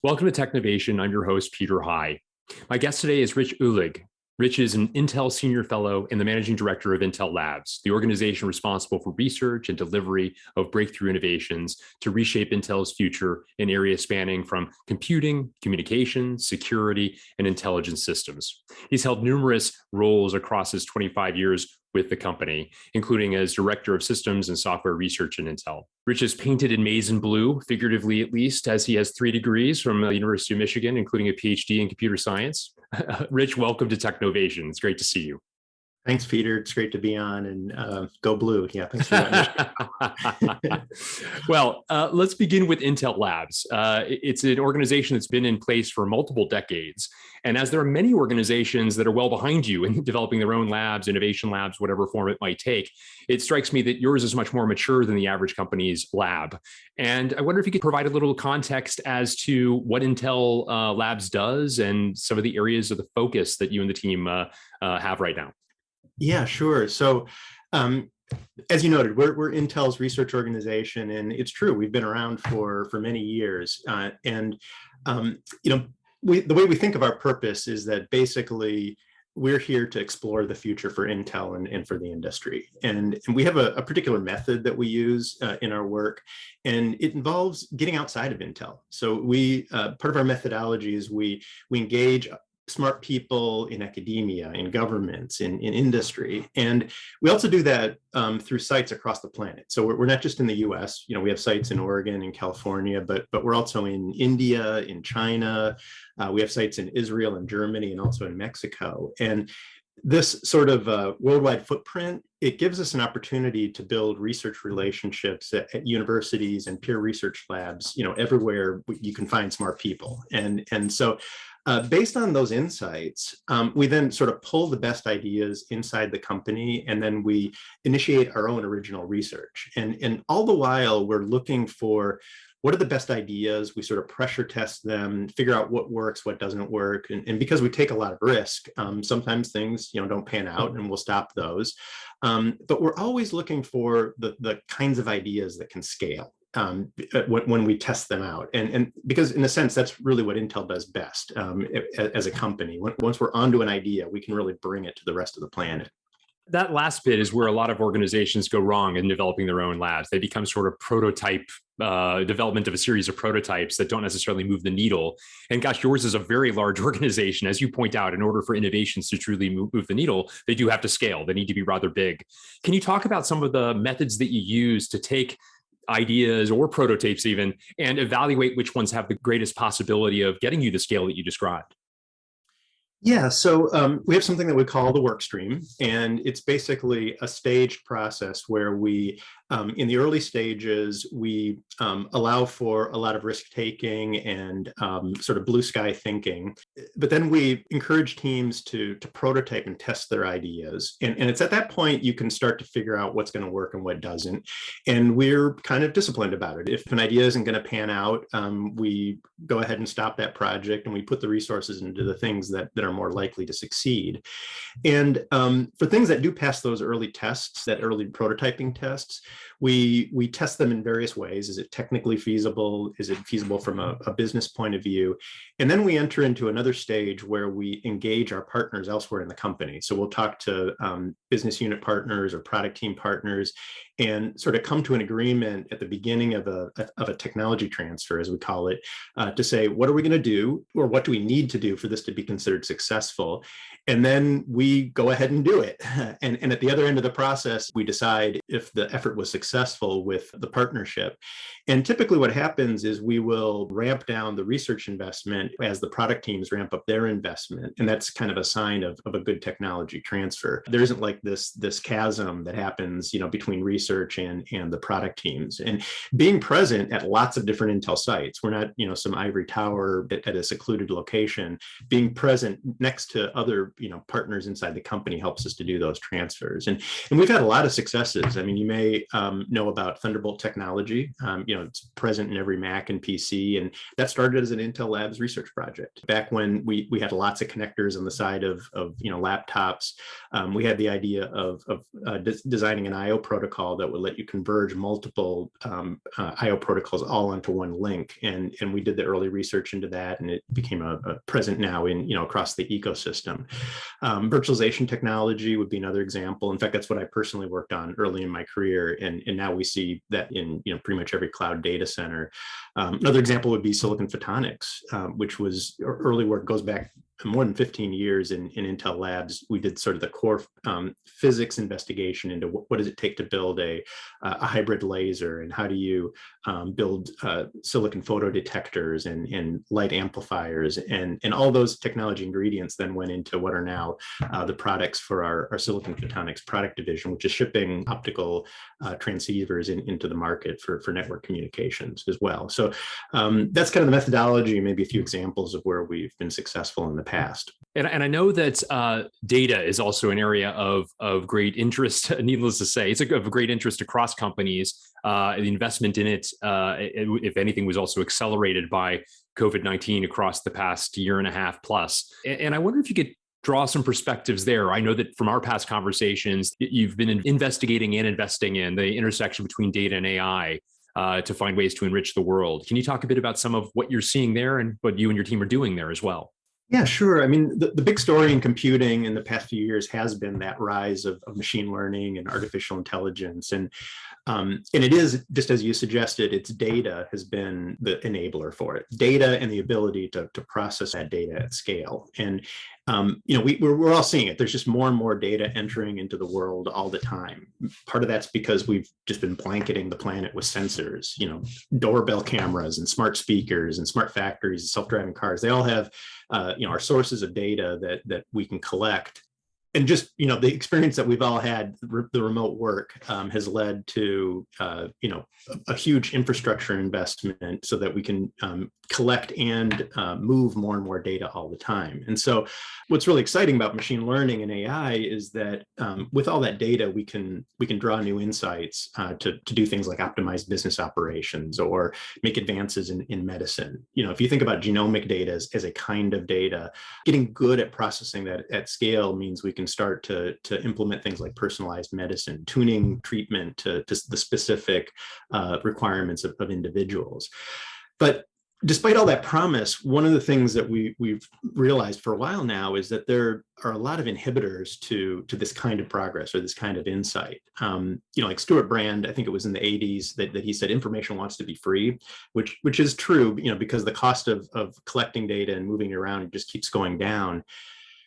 Welcome to Technovation. I'm your host, Peter High. My guest today is Rich Uhlig. Rich is an Intel Senior Fellow and the Managing Director of Intel Labs, the organization responsible for research and delivery of breakthrough innovations to reshape Intel's future in areas spanning from computing, communication, security, and intelligence systems. He's held numerous roles across his 25 years with the company, including as Director of Systems and Software Research in Intel. Rich is painted in maize and blue, figuratively at least, as he has 3 degrees from the University of Michigan, including a PhD in computer science. Rich, welcome to Technovation. It's great to see you. Thanks, Peter. It's great to be on, and go blue. Yeah, thanks for that. Well, let's begin with Intel Labs. It's an organization that's been in place for multiple decades. And as there are many organizations that are well behind you in developing their own labs, innovation labs, whatever form it might take, it strikes me that yours is much more mature than the average company's lab. And I wonder if you could provide a little context as to what Intel Labs does and some of the areas of the focus that you and the team have right now. Yeah, sure. So, as you noted, we're Intel's research organization, and it's true, we've been around for many years. The way we think of our purpose is that basically we're here to explore the future for Intel and for the industry. And we have a particular method that we use in our work, and it involves getting outside of Intel. So part of our methodology is we engage smart people in academia, in governments, in industry. And we also do that through sites across the planet. So we're not just in the US, we have sites in Oregon and California, but we're also in India, in China. We have sites in Israel and Germany, and also in Mexico. And this sort of worldwide footprint, it gives us an opportunity to build research relationships at universities and peer research labs, everywhere you can find smart people. And so based on those insights, we then sort of pull the best ideas inside the company, and then we initiate our own original research. And all the while, we're looking for what are the best ideas. We sort of pressure test them, figure out what works, what doesn't work. And because we take a lot of risk, sometimes things don't pan out, and we'll stop those. But we're always looking for the kinds of ideas that can scale. When we test them out. And because in a sense, that's really what Intel does best as a company. Once we're onto an idea, we can really bring it to the rest of the planet. That last bit is where a lot of organizations go wrong in developing their own labs. They become sort of prototype development of a series of prototypes that don't necessarily move the needle. And gosh, yours is a very large organization. As you point out, in order for innovations to truly move the needle, they do have to scale. They need to be rather big. Can you talk about some of the methods that you use to take ideas or prototypes even, and evaluate which ones have the greatest possibility of getting you the scale that you described? Yeah, so we have something that we call the work stream, and it's basically a staged process where we, in the early stages, we allow for a lot of risk taking and sort of blue sky thinking. But then we encourage teams to prototype and test their ideas. And it's at that point you can start to figure out what's going to work and what doesn't. And we're kind of disciplined about it. If an idea isn't going to pan out, we go ahead and stop that project, and we put the resources into the things that are more likely to succeed. And for things that do pass those early tests, that early prototyping tests, we test them in various ways. Is it technically feasible? Is it feasible from a business point of view? And then we enter into another stage where we engage our partners elsewhere in the company. So we'll talk to business unit partners or product team partners and sort of come to an agreement at the beginning of a technology transfer, as we call it, to say, what are we going to do, or what do we need to do for this to be considered successful? And then we go ahead and do it. And at the other end of the process, we decide if the effort was successful with the partnership. And typically what happens is we will ramp down the research investment as the product teams ramp up their investment. And that's kind of a sign of a good technology transfer. There isn't like this chasm that happens, between research and the product teams. And being present at lots of different Intel sites, we're not, some ivory tower at a secluded location. Being present next to other, partners inside the company helps us to do those transfers. And we've had a lot of successes. I mean, you may know about Thunderbolt technology. It's present in every Mac and PC, and that started as an Intel Labs research project. Back when we had lots of connectors on the side of laptops, we had the idea of designing an I/O protocol that would let you converge multiple IO protocols all onto one link. And we did the early research into that, and it became a present now in, across the ecosystem. Virtualization technology would be another example. In fact, that's what I personally worked on early in my career. And now we see that in pretty much every cloud data center. Another example would be silicon photonics, which was early work, goes back more than 15 years in Intel labs. We did sort of the core physics investigation into what does it take to build a hybrid laser, and how do you build silicon photodetectors and light amplifiers, and all those technology ingredients then went into what are now the products for our silicon photonics product division, which is shipping optical transceivers into the market for network communications as well. So that's kind of the methodology, maybe a few examples of where we've been successful in the past. And I know that data is also an area of great interest. Needless to say, it's of great interest across companies. The investment in it, if anything, was also accelerated by COVID-19 across the past year and a half plus. And I wonder if you could draw some perspectives there. I know that from our past conversations, you've been investigating and investing in the intersection between data and AI to find ways to enrich the world. Can you talk a bit about some of what you're seeing there and what you and your team are doing there as well? Yeah, sure. I mean, the big story in computing in the past few years has been that rise of machine learning and artificial intelligence. And it is, just as you suggested, it's data has been the enabler for it. Data and the ability to process that data at scale. And we're all seeing it. There's just more and more data entering into the world all the time. Part of that's because we've just been blanketing the planet with sensors, doorbell cameras and smart speakers and smart factories, self-driving cars. They all have, our sources of data that we can collect. And just, the experience that we've all had, the remote work has led to, a huge infrastructure investment so that we can collect and move more and more data all the time. And so what's really exciting about machine learning and AI is that with all that data, we can draw new insights to do things like optimize business operations or make advances in medicine. If you think about genomic data as a kind of data, getting good at processing that at scale means we can start to implement things like personalized medicine, tuning treatment to the specific requirements of individuals. But despite all that promise, one of the things that we've realized for a while now is that there are a lot of inhibitors to this kind of progress or this kind of insight. Like Stuart Brand, I think it was in the 80s that he said information wants to be free, which is true, because the cost of collecting data and moving it around just keeps going down.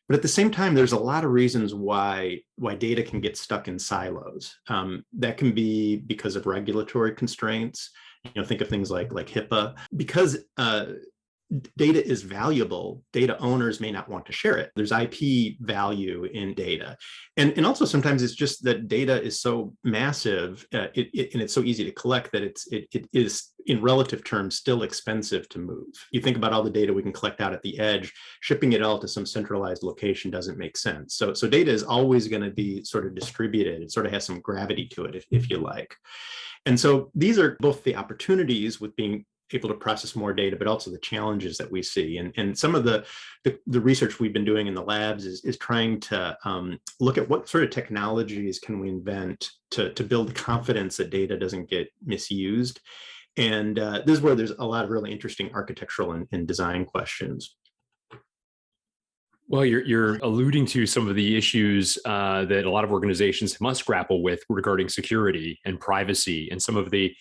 But at the same time, there's a lot of reasons why data can get stuck in silos. That can be because of regulatory constraints. Think of things like HIPAA. Because data is valuable, data owners may not want to share it. There's IP value in data. And also sometimes it's just that data is so massive and it's so easy to collect that it is, in relative terms, still expensive to move. You think about all the data we can collect out at the edge, shipping it all to some centralized location doesn't make sense. So data is always going to be sort of distributed. It sort of has some gravity to it, if you like. And so these are both the opportunities with being able to process more data, but also the challenges that we see. And some of the research we've been doing in the labs is trying to look at what sort of technologies can we invent to build confidence that data doesn't get misused. And this is where there's a lot of really interesting architectural and design questions. Well, you're alluding to some of the issues that a lot of organizations must grapple with regarding security and privacy, and some of the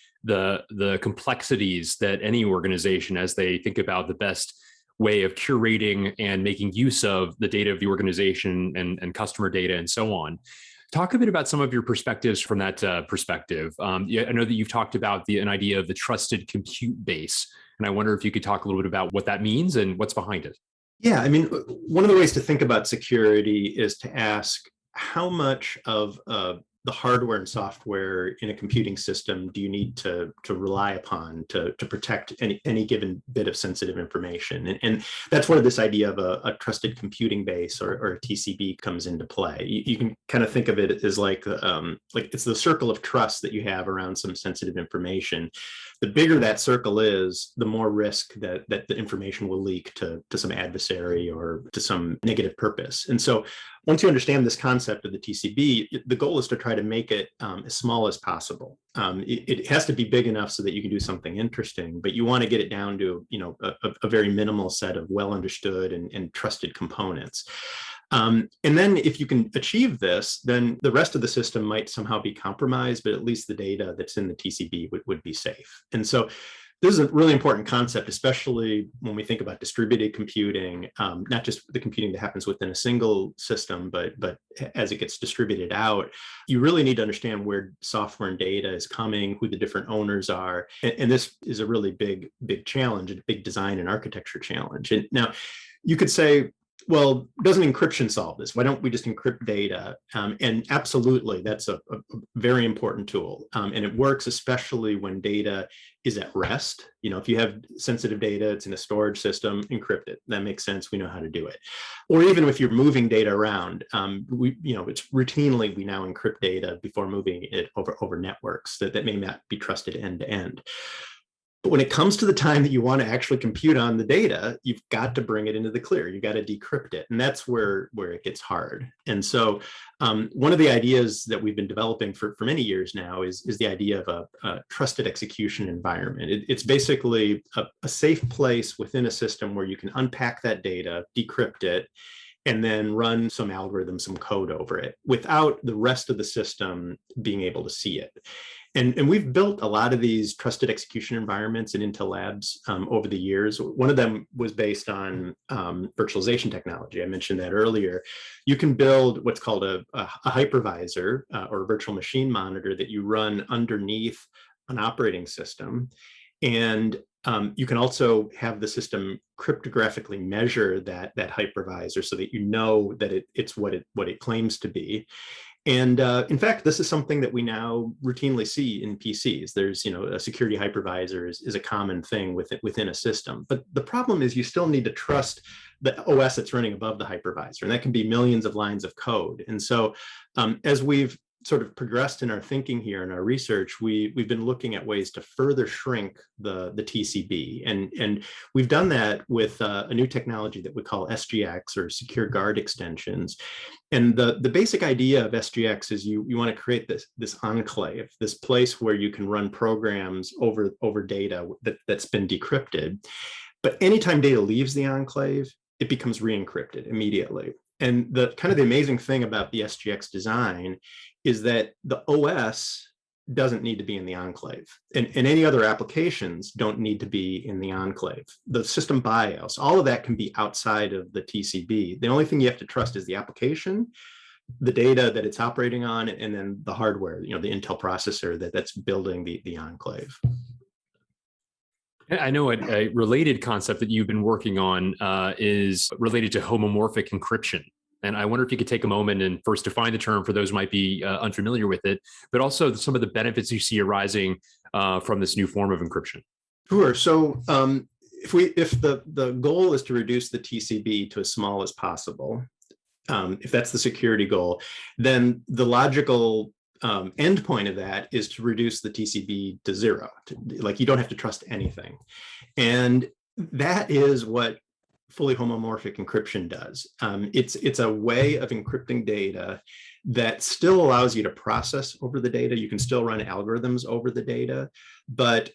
complexities that any organization, as they think about the best way of curating and making use of the data of the organization and customer data and so on. Talk a bit about some of your perspectives from that perspective. I know that you've talked about an idea of the trusted compute base, and I wonder if you could talk a little bit about what that means and what's behind it. Yeah, I mean, one of the ways to think about security is to ask how much of the hardware and software in a computing system do you need to rely upon to protect any given bit of sensitive information? And that's where this idea of a trusted computing base or a TCB comes into play. You can kind of think of it as like it's the circle of trust that you have around some sensitive information. The bigger that circle is, the more risk that the information will leak to some adversary or to some negative purpose. And so once you understand this concept of the TCB, the goal is to try to make it as small as possible. It has to be big enough so that you can do something interesting, but you want to get it down to, a very minimal set of well understood and trusted components. And then if you can achieve this, then the rest of the system might somehow be compromised, but at least the data that's in the TCB would be safe. And so this is a really important concept, especially when we think about distributed computing, not just the computing that happens within a single system, but as it gets distributed out. You really need to understand where software and data is coming, who the different owners are. And this is a really big challenge, a big design and architecture challenge. And now you could say, well, doesn't encryption solve this? Why don't we just encrypt data? And absolutely, that's a very important tool. And it works especially when data is at rest. If you have sensitive data, it's in a storage system, encrypt it. That makes sense. We know how to do it. Or even if you're moving data around, it's routinely we now encrypt data before moving it over networks that may not be trusted end to end. But when it comes to the time that you want to actually compute on the data, you've got to bring it into the clear. You've got to decrypt it. And that's where it gets hard. And so one of the ideas that we've been developing for many years now is the idea of a trusted execution environment. It's basically a safe place within a system where you can unpack that data, decrypt it, and then run some algorithm, some code over it without the rest of the system being able to see it. And we've built a lot of these trusted execution environments in Intel Labs over the years. One of them was based on virtualization technology. I mentioned that earlier. You can build what's called a hypervisor or a virtual machine monitor that you run underneath an operating system. And you can also have the system cryptographically measure that hypervisor so that you know that it's what it claims to be. And in fact, this is something that we now routinely see in PCs. There's, a security hypervisor is a common thing within a system. But the problem is you still need to trust the OS that's running above the hypervisor, and that can be millions of lines of code. And so as we've sort of progressed in our thinking here in our research, we've been looking at ways to further shrink the TCB. And we've done that with a new technology that we call SGX, or secure guard extensions. And the basic idea of SGX is you want to create this enclave, this place where you can run programs over data that's been decrypted. But anytime data leaves the enclave, it becomes re-encrypted immediately. And the amazing thing about the SGX design is that the OS doesn't need to be in the enclave, and any other applications don't need to be in the enclave. The system BIOS, all of that can be outside of the TCB. The only thing you have to trust is the application, the data that it's operating on, and then the hardware, the Intel processor that's building the enclave. I know a related concept that you've been working on is related to homomorphic encryption. And I wonder if you could take a moment and first define the term for those who might be unfamiliar with it, but also some of the benefits you see arising from this new form of encryption. Sure. So if the goal is to reduce the TCB to as small as possible, if that's the security goal, then the logical endpoint of that is to reduce the TCB to zero. Like, you don't have to trust anything. And that is what fully homomorphic encryption does. It's a way of encrypting data that still allows you to process over the data. You can still run algorithms over the data, but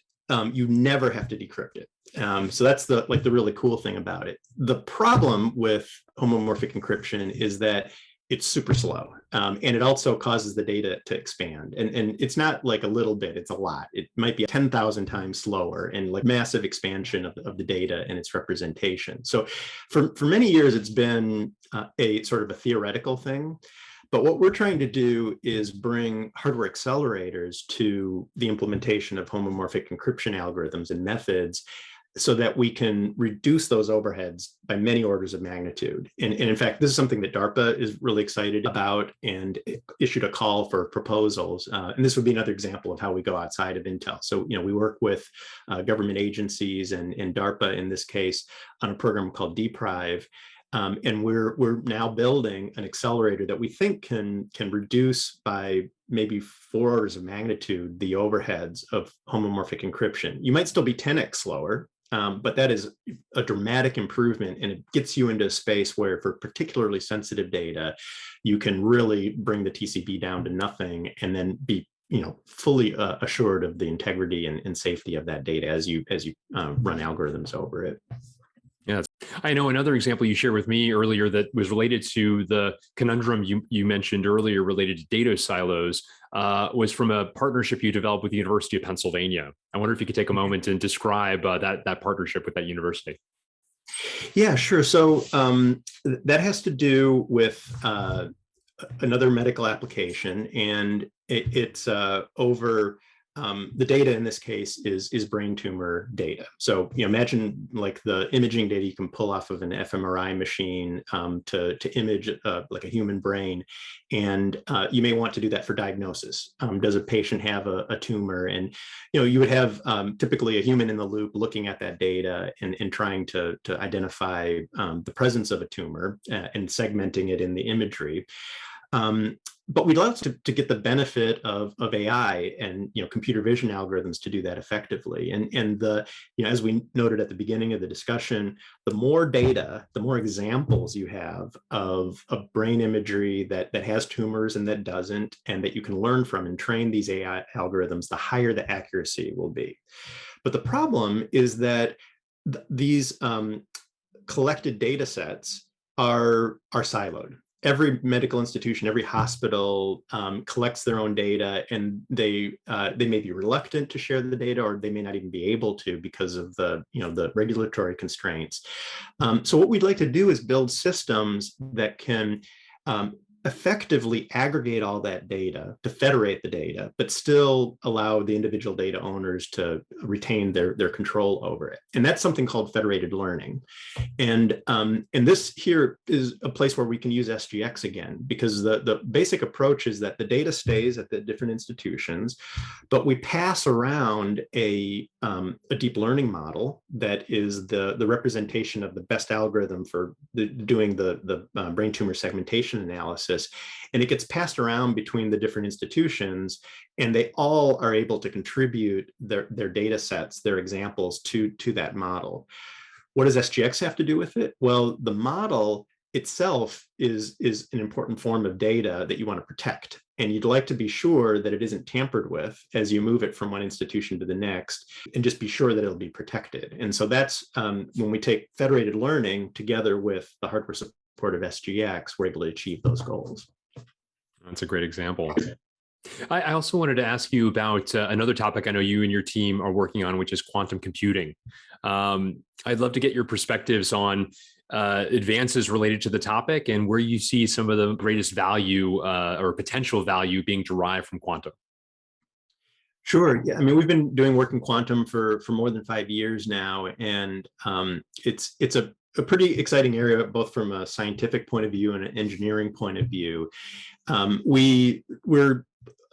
you never have to decrypt it. So that's the really cool thing about it. The problem with homomorphic encryption is that it's super slow. And it also causes the data to expand. And it's not like a little bit, it's a lot. It might be 10,000 times slower, and like massive expansion of the data and its representation. So for many years, it's been a sort of a theoretical thing. But what we're trying to do is bring hardware accelerators to the implementation of homomorphic encryption algorithms and methods, so that we can reduce those overheads by many orders of magnitude. And in fact, this is something that DARPA is really excited about and issued a call for proposals. And this would be another example of how we go outside of Intel. So, we work with government agencies and DARPA in this case on a program called DPRIVE. And we're now building an accelerator that we think can reduce by maybe 4 orders of magnitude the overheads of homomorphic encryption. You might still be 10x slower, but that is a dramatic improvement, and it gets you into a space where for particularly sensitive data, you can really bring the TCB down to nothing and then be fully assured of the integrity and safety of that data as you run algorithms over it. Yes. I know another example you shared with me earlier that was related to the conundrum you mentioned earlier related to data silos was from a partnership you developed with the University of Pennsylvania. I wonder if you could take a moment and describe that partnership with that university. Yeah, sure. So that has to do with another medical application, and it's over the data in this case is brain tumor data. So imagine like the imaging data you can pull off of an fMRI machine to image like a human brain, and you may want to do that for diagnosis. Does a patient have a tumor? And you would have typically a human in the loop looking at that data and trying to identify the presence of a tumor and segmenting it in the imagery. But we'd love to get the benefit of AI and computer vision algorithms to do that effectively. And the as we noted at the beginning of the discussion, the more data, the more examples you have of brain imagery that has tumors and that doesn't, and that you can learn from and train these AI algorithms, the higher the accuracy will be. But the problem is that these collected data sets are siloed. Every medical institution, every hospital collects their own data, and they may be reluctant to share the data, or they may not even be able to because of the regulatory constraints. So what we'd like to do is build systems that can effectively aggregate all that data, to federate the data, but still allow the individual data owners to retain their control over it. And that's something called federated learning. And this here is a place where we can use SGX again, because the basic approach is that the data stays at the different institutions, but we pass around a deep learning model that is the representation of the best algorithm for doing the brain tumor segmentation analysis. And it gets passed around between the different institutions, and they all are able to contribute their data sets, their examples to that model. What does SGX have to do with it? Well, the model itself is an important form of data that you want to protect. And you'd like to be sure that it isn't tampered with as you move it from one institution to the next, and just be sure that it'll be protected. And so that's when we take federated learning together with the hardware support of SGX, we're able to achieve those goals. That's a great example. I also wanted to ask you about another topic I know you and your team are working on, which is quantum computing. I'd love to get your perspectives on advances related to the topic and where you see some of the greatest value or potential value being derived from quantum. Sure. Yeah. I mean, we've been doing work in quantum for more than 5 years now, and it's a pretty exciting area, both from a scientific point of view and an engineering point of view. We're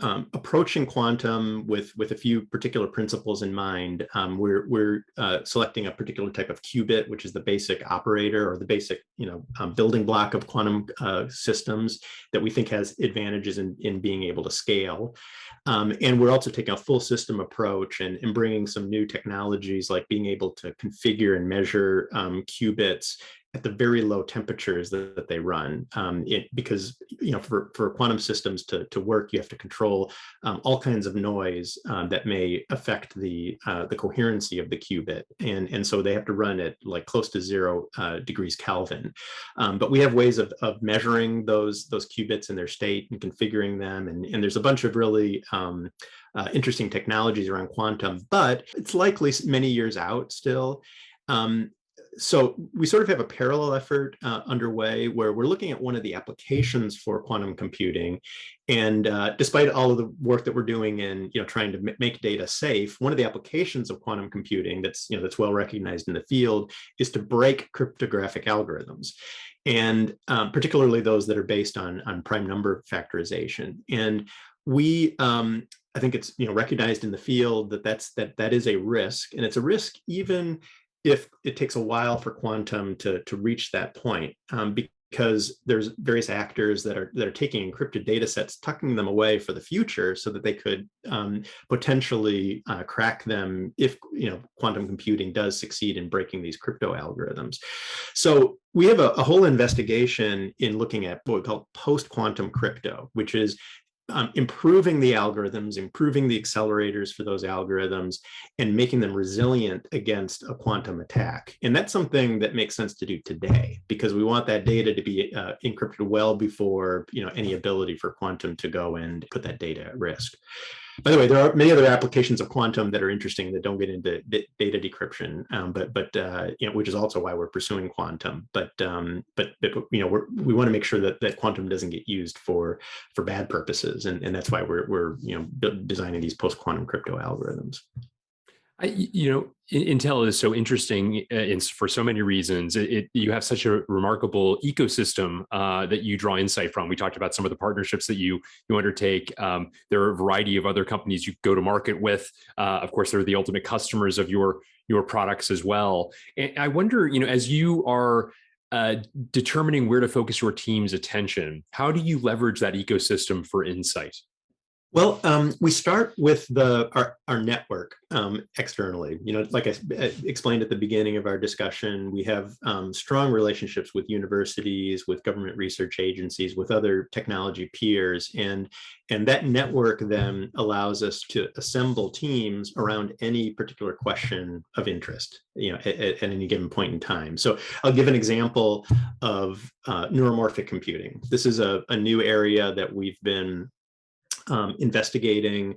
approaching quantum with a few particular principles in mind. We're selecting a particular type of qubit, which is the basic operator or the basic building block of quantum systems that we think has advantages in being able to scale. And we're also taking a full system approach and bringing some new technologies, like being able to configure and measure qubits at the very low temperatures that they run, because for quantum systems to work, you have to control all kinds of noise that may affect the coherency of the qubit, and so they have to run at like close to 0 degrees Kelvin. But we have ways of measuring those qubits in their state and configuring them, and there's a bunch of really interesting technologies around quantum, but it's likely many years out still. So we sort of have a parallel effort underway where we're looking at one of the applications for quantum computing. And despite all of the work that we're doing in trying to make data safe, one of the applications of quantum computing that's well recognized in the field is to break cryptographic algorithms, and particularly those that are based on prime number factorization. And we I think it's recognized in the field that is a risk, and it's a risk even if it takes a while for quantum to reach that point, because there's various actors that are taking encrypted data sets, tucking them away for the future so that they could potentially crack them if quantum computing does succeed in breaking these crypto algorithms. So we have a whole investigation in looking at what we call post-quantum crypto, which is improving the algorithms, improving the accelerators for those algorithms, and making them resilient against a quantum attack. And that's something that makes sense to do today, because we want that data to be encrypted well before any ability for quantum to go and put that data at risk. By the way, there are many other applications of quantum that are interesting that don't get into data decryption, which is also why we're pursuing quantum. But we want to make sure that quantum doesn't get used for bad purposes, and that's why we're designing these post-quantum crypto algorithms. Intel is so interesting for so many reasons. You have such a remarkable ecosystem that you draw insight from. We talked about some of the partnerships that you undertake. There are a variety of other companies you go to market with. Of course, they're the ultimate customers of your products as well. And I wonder, as you are determining where to focus your team's attention, how do you leverage that ecosystem for insight? Well, we start with our network externally. Like I explained at the beginning of our discussion, we have strong relationships with universities, with government research agencies, with other technology peers, and that network then allows us to assemble teams around any particular question of interest, at any given point in time. So I'll give an example of neuromorphic computing. This is a new area that we've been investigating.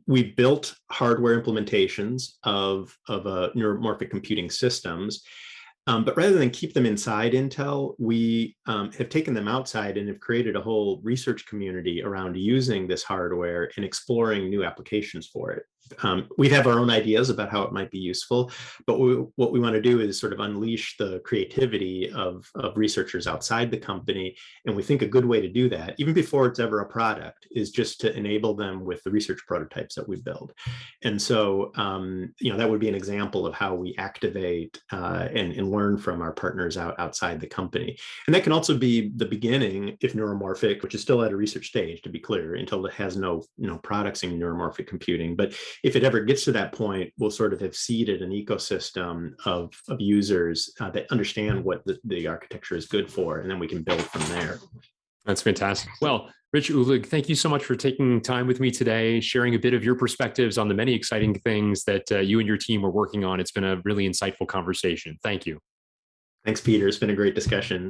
We built hardware implementations of neuromorphic computing systems, but rather than keep them inside Intel, we have taken them outside and have created a whole research community around using this hardware and exploring new applications for it. We have our own ideas about how it might be useful, but what we want to do is sort of unleash the creativity of researchers outside the company. And we think a good way to do that, even before it's ever a product, is just to enable them with the research prototypes that we build. And so, that would be an example of how we activate and learn from our partners outside the company. And that can also be the beginning, if neuromorphic, which is still at a research stage, to be clear, until it has no products in neuromorphic computing. But if it ever gets to that point, we'll sort of have seeded an ecosystem of users that understand what the architecture is good for, and then we can build from there. That's fantastic. Well, Rich Uhlig, thank you so much for taking time with me today, sharing a bit of your perspectives on the many exciting things that you and your team are working on. It's been a really insightful conversation. Thank you. Thanks, Peter. It's been a great discussion.